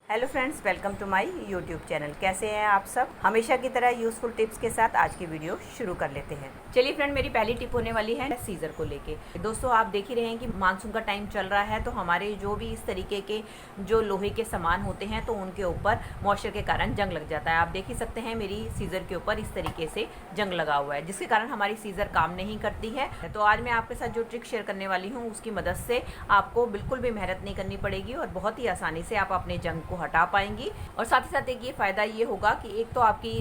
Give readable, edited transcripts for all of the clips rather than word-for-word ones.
Hello friends, welcome to my YouTube channel. कैसे हैं आप सब? हमेशा की तरह यूज़फुल टिप्स के साथ आज की वीडियो शुरू कर लेते हैं। चलिए फ्रेंड, मेरी पहली टिप होने वाली है सीजर को लेके। दोस्तों, आप देख ही रहे हैं कि मानसून का टाइम चल रहा है, तो हमारे जो भी इस तरीके के जो लोहे के सामान होते हैं तो उनके ऊपर मॉइस्चर के कारण जंग लग जाता है। आप देख ही सकते हैं मेरी सीजर के ऊपर इस तरीके से जंग लगा हुआ है, जिसके कारण हमारी सीजर काम नहीं करती है। तो आज मैं आपके साथ जो ट्रिक शेयर करने वाली हूँ उसकी मदद से आपको बिल्कुल भी मेहनत नहीं करनी पड़ेगी और बहुत ही आसानी से आप अपने जंग को हटा पाएंगी। और साथ ही साथ एक ये फ़ायदा ये होगा कि एक तो आपकी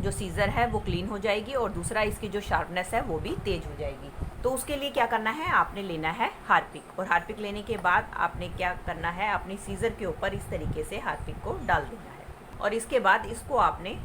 जो सीज़र है वो क्लीन हो जाएगी और दूसरा इसकी जो शार्पनेस है वो भी तेज़ हो जाएगी। तो उसके लिए क्या करना है, आपने लेना है हार्पिक, और हार्पिक लेने के बाद आपने क्या करना है, अपनी सीज़र के ऊपर इस तरीके से हार्पिक को डाल देना है। और इसके बाद इसको आपने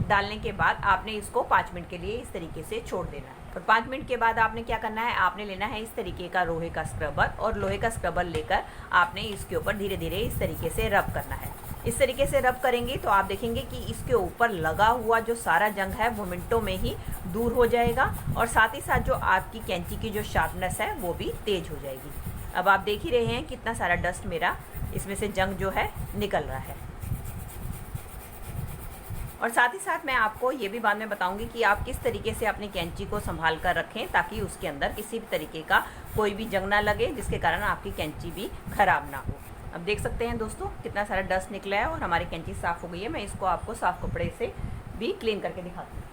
डालने के बाद आपने इसको 5 मिनट के लिए इस तरीके से छोड़ देना है। और 5 मिनट के बाद आपने क्या करना है, आपने लेना है इस तरीके का लोहे का स्क्रबर, और लोहे का स्क्रबर लेकर आपने इसके ऊपर धीरे धीरे इस तरीके से रब करना है। इस तरीके से रब करेंगे तो आप देखेंगे कि इसके ऊपर लगा हुआ जो सारा जंग है वो मिनटों में ही दूर हो जाएगा, और साथ ही साथ जो आपकी कैंची की जो शार्पनेस है वो भी तेज हो जाएगी। अब आप देख ही रहे हैं कितना सारा डस्ट मेरा इसमें से जंग जो है निकल रहा है। और साथ ही साथ मैं आपको ये भी बाद में बताऊंगी कि आप किस तरीके से अपनी कैंची को संभाल कर रखें ताकि उसके अंदर किसी भी तरीके का कोई भी जंग ना लगे, जिसके कारण आपकी कैंची भी खराब ना हो। अब देख सकते हैं दोस्तों कितना सारा डस्ट निकला है और हमारी कैंची साफ़ हो गई है। मैं इसको आपको साफ कपड़े से भी क्लीन करके दिखाती हूँ।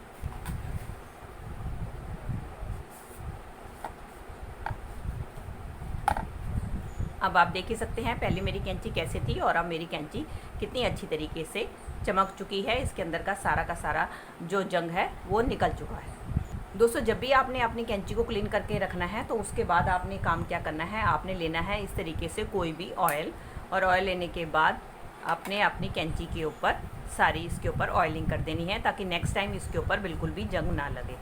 अब आप देख ही सकते हैं पहले मेरी कैंची कैसे थी और अब मेरी कैंची कितनी अच्छी तरीके से चमक चुकी है। इसके अंदर का सारा जो जंग है वो निकल चुका है। दोस्तों, जब भी आपने अपनी कैंची को क्लीन करके रखना है तो उसके बाद आपने काम क्या करना है, आपने लेना है इस तरीके से कोई भी ऑयल, और ऑयल लेने के बाद आपने अपनी कैंची के ऊपर सारी इसके ऊपर ऑयलिंग कर देनी है ताकि नेक्स्ट टाइम इसके ऊपर बिल्कुल भी जंग ना लगे।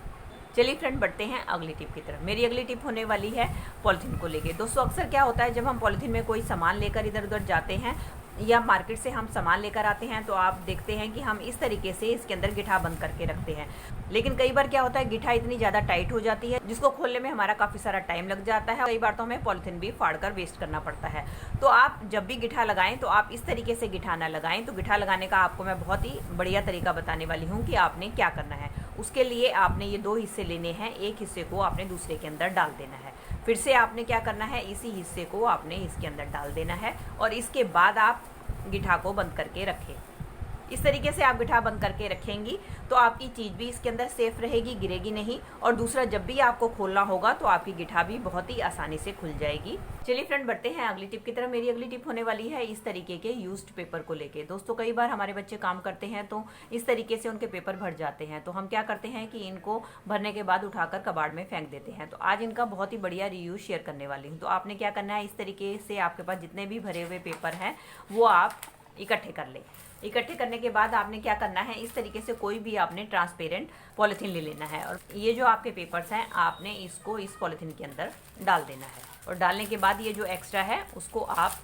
चलिए फ्रेंड, बढ़ते हैं अगली टिप की तरफ। मेरी अगली टिप होने वाली है पॉलीथीन को लेके। दोस्तों, अक्सर क्या होता है जब हम पॉलीथीन में कोई सामान लेकर इधर उधर जाते हैं या मार्केट से हम सामान लेकर आते हैं तो आप देखते हैं कि हम इस तरीके से इसके अंदर गिठा बंद करके रखते हैं। लेकिन कई बार क्या होता है, गिठा इतनी ज़्यादा टाइट हो जाती है जिसको खोलने में हमारा काफ़ी सारा टाइम लग जाता है। कई बार तो हमें पॉलीथीन भी फाड़ कर वेस्ट करना पड़ता है। तो आप जब भी गिठा लगाएं तो आप इस तरीके से गिठा ना लगाएं। तो गिठा लगाने का आपको मैं बहुत ही बढ़िया तरीका बताने वाली हूँ कि आपने क्या करना है। उसके लिए आपने ये 2 हिस्से लेने हैं, एक हिस्से को आपने दूसरे के अंदर डाल देना है। फिर से आपने क्या करना है, इसी हिस्से को आपने इसके अंदर डाल देना है और इसके बाद आप गिठा को बंद करके रखें। इस तरीके से आप गिठा बंद करके रखेंगी तो आपकी चीज़ भी इसके अंदर सेफ रहेगी, गिरेगी नहीं। और दूसरा, जब भी आपको खोलना होगा तो आपकी गिठा भी बहुत ही आसानी से खुल जाएगी। चलिए फ्रेंड, बढ़ते हैं अगली टिप की तरफ। मेरी अगली टिप होने वाली है इस तरीके के यूज्ड पेपर को लेके। दोस्तों, कई बार हमारे बच्चे काम करते हैं तो इस तरीके से उनके पेपर भर जाते हैं, तो हम क्या करते हैं कि इनको भरने के बाद उठाकर कबाड़ में फेंक देते हैं। तो आज इनका बहुत ही बढ़िया रीयूज शेयर करने वाली हूँ। तो आपने क्या करना है, इस तरीके से आपके पास जितने भी भरे हुए पेपर हैं वो आप इकट्ठे कर लें। इकट्ठे करने के बाद आपने क्या करना है, इस तरीके से कोई भी आपने ट्रांसपेरेंट पॉलीथीन ले लेना है और ये जो आपके पेपर्स हैं आपने इसको इस पॉलीथीन के अंदर डाल देना है। और डालने के बाद ये जो एक्स्ट्रा है उसको आप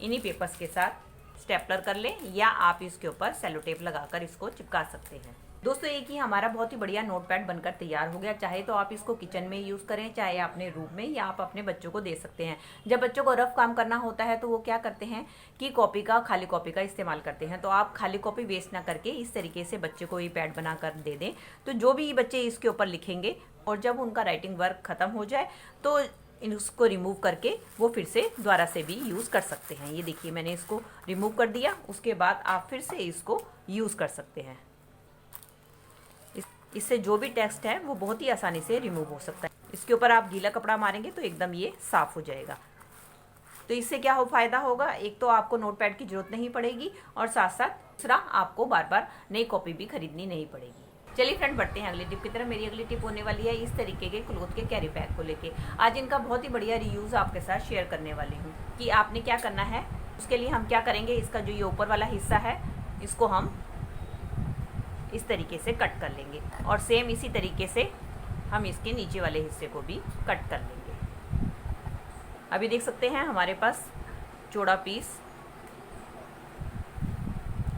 इन्हीं पेपर्स के साथ स्टेपलर कर लें या आप इसके ऊपर सेलो टेप लगाकर इसको चिपका सकते हैं। दोस्तों, एक ही हमारा बहुत ही बढ़िया नोटपैड बनकर तैयार हो गया। चाहे तो आप इसको किचन में यूज़ करें, चाहे अपने रूम में, या आप अपने बच्चों को दे सकते हैं। जब बच्चों को रफ काम करना होता है तो वो क्या करते हैं कि खाली कॉपी का इस्तेमाल करते हैं। तो आप खाली कॉपी वेस्ट ना करके इस तरीके से बच्चे को ये पैड बना कर दे दें। तो जो भी बच्चे इसके ऊपर लिखेंगे और जब उनका राइटिंग वर्क ख़त्म हो जाए तो इसको रिमूव करके वो फिर से दोबारा से भी यूज़ कर सकते हैं। ये देखिए, मैंने इसको रिमूव कर दिया, उसके बाद आप फिर से इसको यूज़ कर सकते हैं। इससे जो भी टेक्स्ट है वो बहुत ही आसानी से रिमूव हो सकता है। इसके ऊपर आप गीला कपड़ा मारेंगे तो एकदम ये साफ़ हो जाएगा। तो इससे क्या फ़ायदा होगा, एक तो आपको नोटपैड की ज़रूरत नहीं पड़ेगी और साथ साथ दूसरा आपको बार बार नई कॉपी भी खरीदनी नहीं पड़ेगी। चलिए फ्रेंड, बढ़ते हैं अगली टिप की तरफ। मेरी अगली टिप होने वाली है इस तरीके के क्लोथ के कैरी बैग को लेके। आज इनका बहुत ही बढ़िया रीयूज़ आपके साथ शेयर करने वाली हूँ कि आपने क्या करना है। उसके लिए हम क्या करेंगे, इसका जो ये ऊपर वाला हिस्सा है इसको हम इस तरीके से कट कर लेंगे और सेम इसी तरीके से हम इसके नीचे वाले हिस्से को भी कट कर लेंगे। अभी देख सकते हैं हमारे पास चौड़ा पीस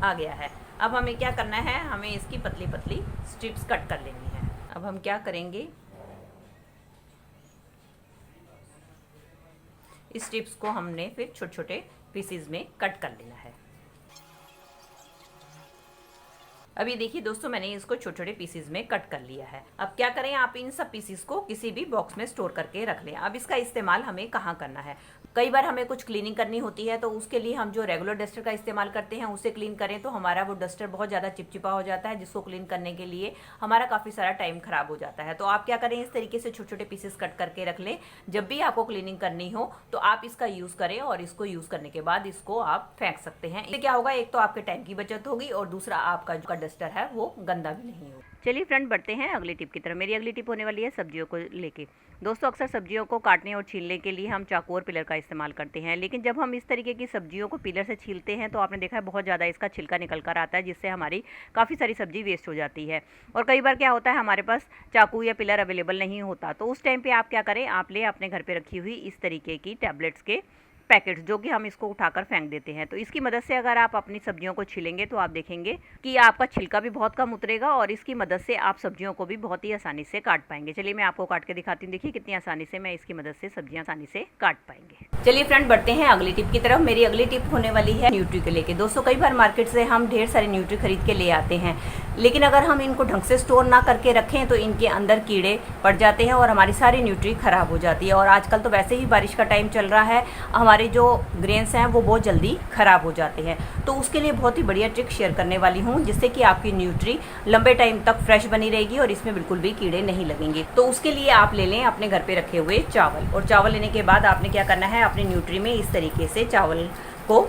आ गया है। अब हमें क्या करना है, हमें इसकी पतली पतली स्ट्रिप्स कट कर लेनी है। अब हम क्या करेंगे, इस स्ट्रिप्स को हमने फिर छोटे छोटे पीसीज में कट कर लेना है। अभी देखिए दोस्तों, मैंने इसको छोटे छोटे पीसेस में कट कर लिया है। अब क्या करें, आप इन सब पीसेस को किसी भी बॉक्स में स्टोर करके रख लें। अब इसका इस्तेमाल हमें कहाँ करना है, कई बार हमें कुछ क्लीनिंग करनी होती है, तो उसके लिए हम जो रेगुलर डस्टर का इस्तेमाल करते हैं उससे क्लीन करें तो हमारा वो डस्टर बहुत ज़्यादा चिपचिपा हो जाता है, जिसको क्लीन करने के लिए हमारा काफ़ी सारा टाइम खराब हो जाता है। तो आप क्या करें, इस तरीके से छोटे छोटे पीसेस कट करके रख लें। जब भी आपको क्लीनिंग करनी हो तो आप इसका यूज़ करें, और इसको यूज़ करने के बाद इसको आप फेंक सकते हैं। इससे क्या होगा, एक तो आपके टाइम की बचत होगी और दूसरा आपका जो डस्टर है वो गंदा भी नहीं होगा। चलिए फ्रेंड, बढ़ते हैं अगली टिप की तरफ। मेरी अगली टिप होने वाली है सब्जियों को लेके। दोस्तों, अक्सर सब्जियों को काटने और छीलने के लिए हम चाकू और पिलर का इस्तेमाल करते हैं, लेकिन जब हम इस तरीके की सब्जियों को पिलर से छीलते हैं तो आपने देखा है बहुत ज़्यादा इसका छिलका निकल कर आता है, जिससे हमारी काफ़ी सारी सब्जी वेस्ट हो जाती है। और कई बार क्या होता है, हमारे पास चाकू या पिलर अवेलेबल नहीं होता, तो उस टाइम पर आप क्या करें, आप ले अपने घर पर रखी हुई इस तरीके की टैबलेट्स के पैकेट्स, जो कि हम इसको उठाकर फेंक देते हैं। तो इसकी मदद से अगर आप अपनी सब्जियों को छीलेंगे तो आप देखेंगे कि आपका छिलका भी बहुत कम उतरेगा, और इसकी मदद से आप सब्जियों को भी बहुत ही आसानी से काट पाएंगे। चलिए मैं आपको काट के दिखाती हूँ। देखिए कितनी आसानी से मैं इसकी मदद से सब्जियां आसानी से काट पाएंगे। चलिए फ्रेंड, बढ़ते हैं अगली टिप की तरफ। मेरी अगली टिप होने वाली है न्यूट्री को लेके। दोस्तों, कई बार मार्केट से हम ढेर सारे न्यूट्री खरीद के ले आते हैं, लेकिन अगर हम इनको ढंग से स्टोर ना करके रखें तो इनके अंदर कीड़े पड़ जाते हैं और हमारी सारी न्यूट्री खराब हो जाती है। और आजकल तो वैसे ही बारिश का टाइम चल रहा है, हमारे जो ग्रेन्स हैं वो बहुत जल्दी खराब हो जाते हैं। तो उसके लिए बहुत ही बढ़िया ट्रिक शेयर करने वाली हूँ, जिससे कि आपकी न्यूट्री लंबे टाइम तक फ्रेश बनी रहेगी और इसमें बिल्कुल भी कीड़े नहीं लगेंगे। तो उसके लिए आप ले लें अपने घर पे रखे हुए चावल, और चावल लेने के बाद आपने क्या करना है, अपनी न्यूट्री में इस तरीके से चावल को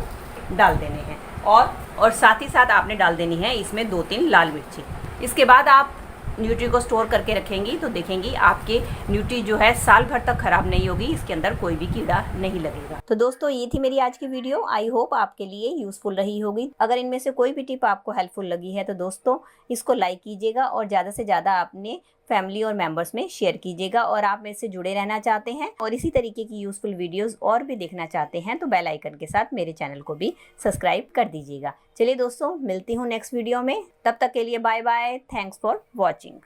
डाल देने हैं, और साथ ही साथ आपने डाल देनी है इसमें 2-3 लाल मिर्ची। इसके बाद आप न्यूट्री को स्टोर करके रखेंगी तो देखेंगी आपके न्यूट्री जो है साल भर तक खराब नहीं होगी, इसके अंदर कोई भी कीड़ा नहीं लगेगा। तो दोस्तों, ये थी मेरी आज की वीडियो। आई होप आपके लिए यूजफुल रही होगी। अगर इनमें से कोई भी टिप आपको हेल्पफुल लगी है तो दोस्तों इसको लाइक कीजिएगा, और ज़्यादा से ज़्यादा अपने फैमिली और मेंबर्स में शेयर कीजिएगा। और आप मेरे से जुड़े रहना चाहते हैं और इसी तरीके की यूजफुल वीडियोस और भी देखना चाहते हैं तो बेल आइकन के साथ मेरे चैनल को भी सब्सक्राइब कर दीजिएगा। चलिए दोस्तों, मिलती हूँ नेक्स्ट वीडियो में। तब तक के लिए bye bye. Thanks for watching.